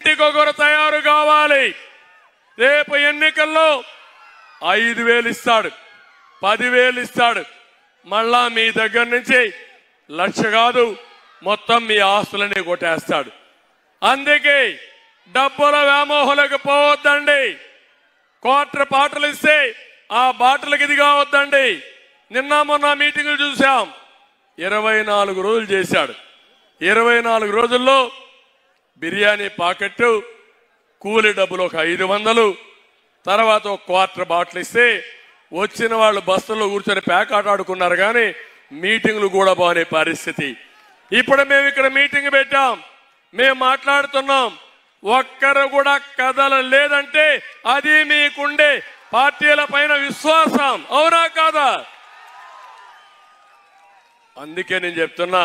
ఇంటికొకరు తయారు కావాలి. రేపు ఎన్నికల్లో 5,000 ఇస్తాడు, 10,000 ఇస్తాడు. మళ్ళా మీ దగ్గర నుంచి 1,00,000 కాదు, మొత్తం మీ ఆస్తులని కొట్టేస్తాడు. అందుకే డబ్బుల వ్యామోహాలకు పోవద్దండి. క్వార్టర్ బాటలు ఇస్తే ఆ బాటలకు ఇది కావద్దండి. నిన్న మొన్న మీటింగులు చూసాం, 24 రోజులు చేశాడు. 24 రోజుల్లో బిర్యానీ పాకెట్టు, కూలి డబ్బులు ఒక 500, తర్వాత ఒక క్వార్టర్ బాటిల్ ఇస్తే వచ్చిన వాళ్ళు బస్సులో కూర్చొని పేకాట ఆడుకున్నారు. కానీ మీటింగ్లు కూడా బాగునే పరిస్థితి. ఇప్పుడు మేము ఇక్కడ మీటింగ్ పెట్టాం, మేము మాట్లాడుతున్నాం. ఒక్కరు కూడా కదలలేదంటే అది మీకుండే పార్టీల పైన విశ్వాసం, అవునా కాదా? అందుకే నేను చెప్తున్నా,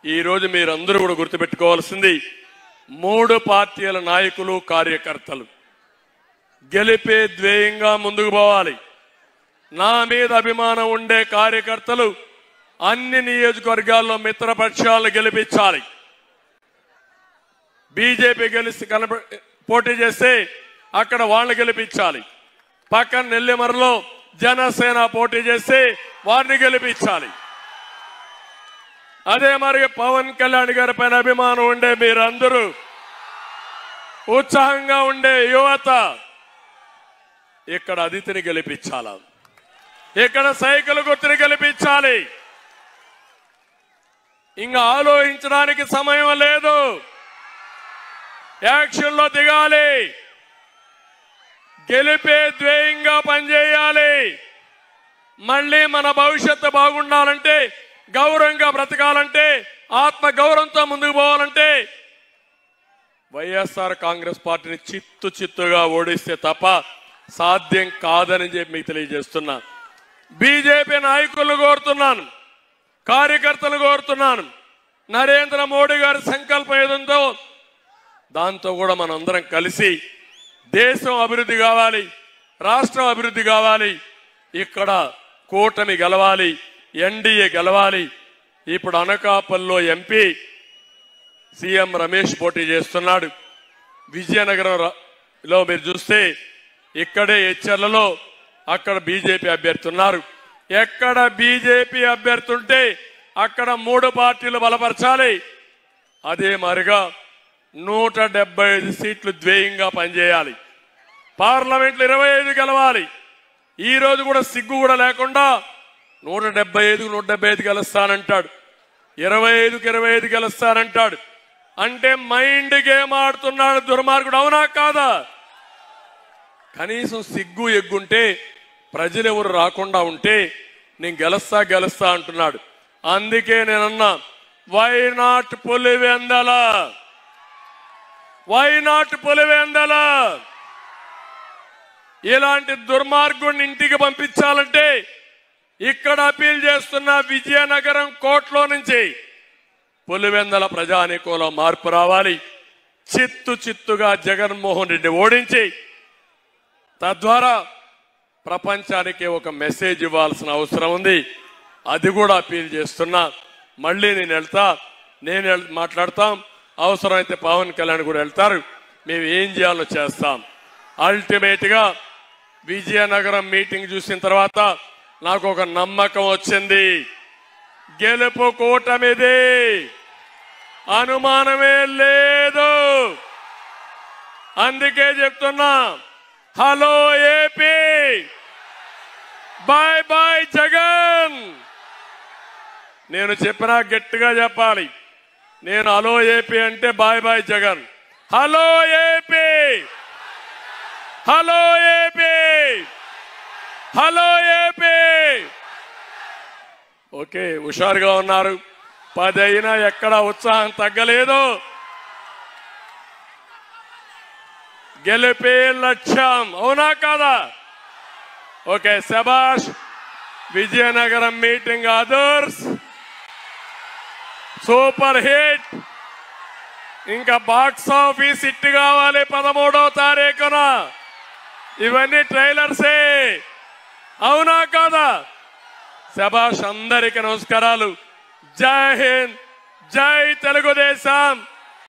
ఈరోజు మీరందరూ కూడా గుర్తుపెట్టుకోవాల్సింది, 3 పార్టీల నాయకులు, కార్యకర్తలు గెలిపే ధ్యేయంగా ముందుకు పోవాలి. నా మీద అభిమానం ఉండే కార్యకర్తలు అన్ని నియోజకవర్గాల్లో మిత్రపక్షాలను గెలిపించాలి. బీజేపీ గెలిచి పోటీ చేస్తే అక్కడ వాళ్ళని గెలిపించాలి. పక్కన నెల్లిమరలో జనసేన పోటీ చేస్తే వారిని గెలిపించాలి. అదే మరి పవన్ కళ్యాణ్ గారి పైన అభిమానం ఉండే మీరందరూ, ఉత్సాహంగా ఉండే యువత ఇక్కడ అదితిని గెలిపించాలి, ఇక్కడ సైకిల్ గుర్తుని గెలిపించాలి. ఇంకా ఆలోచించడానికి సమయం లేదు, యాక్షన్ లో దిగాలి. గెలిపే ధ్యేయంగా పనిచేయాలి. మళ్ళీ మన భవిష్యత్తు బాగుండాలంటే, గౌరవంగా బ్రతకాలంటే, ఆత్మ గౌరవంతో ముందుకు పోవాలంటే వైఎస్ఆర్ కాంగ్రెస్ పార్టీని చిత్తుగా ఓడిస్తే తప్ప సాధ్యం కాదని చెప్పి మీకు తెలియజేస్తున్నా. బీజేపీ నాయకులు కోరుతున్నాను, కార్యకర్తలు కోరుతున్నాను, నరేంద్ర మోడీ గారి సంకల్పం ఏదంతో దాంతో కూడా మనందరం కలిసి దేశం అభివృద్ధి కావాలి, రాష్ట్రం అభివృద్ధి కావాలి, ఇక్కడ కూటమి గెలవాలి, ఎన్డీఏ గెలవాలి. ఇప్పుడు అనకాపల్లిలో ఎంపీ సీఎం రమేష్ పోటీ చేస్తున్నాడు. విజయనగరంలో మీరు చూస్తే ఇక్కడే హెచ్చర్లలో అక్కడ బీజేపీ అభ్యర్థి ఉన్నారు. ఎక్కడ బీజేపీ అభ్యర్థి ఉంటే అక్కడ 3 పార్టీలు బలపరచాలి. అదే మరిగా 175 సీట్లు ధ్యేయంగా పనిచేయాలి. పార్లమెంట్లో 25 గెలవాలి. ఈ రోజు కూడా సిగ్గు కూడా లేకుండా 175 గెలుస్తానంటాడు, 25కి 25 గెలుస్తానంటాడు. అంటే మైండ్ గేమ్ ఆడుతున్నాడు దుర్మార్గుడు, అవునా కాదా? కనీసం సిగ్గు ఎగ్గుంటే, ప్రజలు ఎవరు రాకుండా ఉంటే నేను గెలుస్తా అంటున్నాడు. అందుకే నేనన్నా, why not Pulivendula, why not Pulivendula? ఇలాంటి దుర్మార్గుడిని ఇంటికి పంపించాలంటే ఇక్కడ అపీల్ చేస్తున్న విజయనగరం కోర్టులో నుంచి పులివెందల ప్రజానీకంలో మార్పు రావాలి. చిత్తుగా జగన్మోహన్ రెడ్డి ఓడించి తద్వారా ప్రపంచానికి ఒక మెసేజ్ ఇవ్వాల్సిన అవసరం ఉంది. అది కూడా అపీల్ చేస్తున్నా. మళ్ళీ నేను మాట్లాడతాం, అవసరమైతే పవన్ కళ్యాణ్ కూడా వెళ్తారు. మేము ఏం చేయాలో చేస్తాం. అల్టిమేట్ గా విజయనగరం మీటింగ్ చూసిన తర్వాత నాకు ఒక నమ్మకం వచ్చింది, గెలుపు కూటమిది, అనుమానమే లేదు. అందుకే చెప్తున్నా, hello AP, bye bye Jagan. నేను చెప్పినా గట్టిగా చెప్పాలి. నేను హలో ఏపీ అంటే bye bye Jagan. Hello AP, hello AP, hello AP. Okay, హుషారుగా ఉన్నారు. 10 అయినా ఎక్కడ ఉత్సాహం తగ్గలేదు. గెలిపే లక్ష్యం, అవునా కాదా? ఓకే, శబాష్. Vizianagaram meeting others super hit. ఇంకా బాక్స్ ఆఫీస్ హిట్ కావాలి 13వ తారీఖున. ఇవన్నీ ట్రైలర్సే, అవునా కాదా? శబాష్. అందరికీ నమస్కారాలు. జై హింద్, జై తెలుగుదేశం.